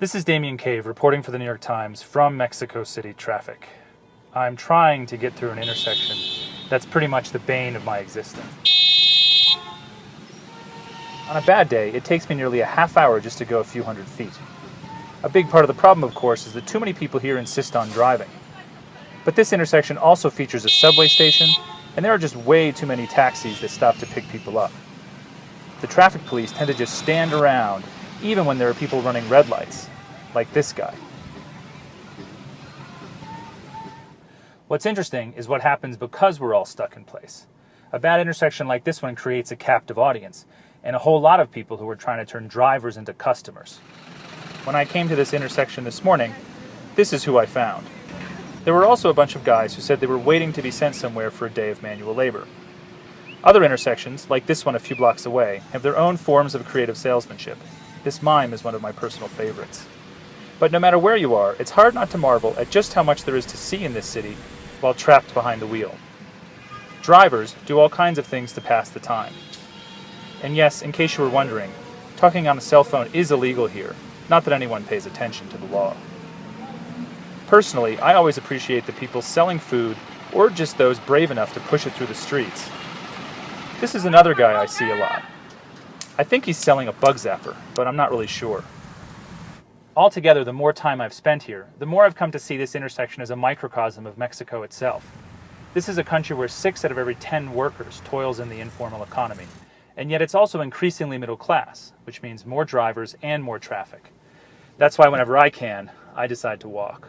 This is Damien Cave reporting for the New York Times from Mexico City traffic. I'm trying to get through an intersection that's pretty much the bane of my existence. On a bad day, it takes me nearly a half hour just to go a few hundred feet. A big part of the problem, of course, is that too many people here insist on driving. But this intersection also features a subway station, and there are just way too many taxis that stop to pick people up. The traffic police tend to just stand around, even when there are people running red lights, like this guy. What's interesting is what happens because we're all stuck in place. A bad intersection like this one creates a captive audience, and a whole lot of people who are trying to turn drivers into customers. When I came to this intersection this morning, this is who I found. There were also a bunch of guys who said they were waiting to be sent somewhere for a day of manual labor. Other intersections, like this one a few blocks away, have their own forms of creative salesmanship. This mime is one of my personal favorites. But no matter where you are, it's hard not to marvel at just how much there is to see in this city while trapped behind the wheel. Drivers do all kinds of things to pass the time. And yes, in case you were wondering, talking on a cell phone is illegal here, not that anyone pays attention to the law. Personally, I always appreciate the people selling food or just those brave enough to push it through the streets. This is another guy I see a lot. I think he's selling a bug zapper, but I'm not really sure. Altogether, the more time I've spent here, the more I've come to see this intersection as a microcosm of Mexico itself. This is a country where 6 out of every 10 workers toils in the informal economy, and yet it's also increasingly middle class, which means more drivers and more traffic. That's why whenever I can, I decide to walk.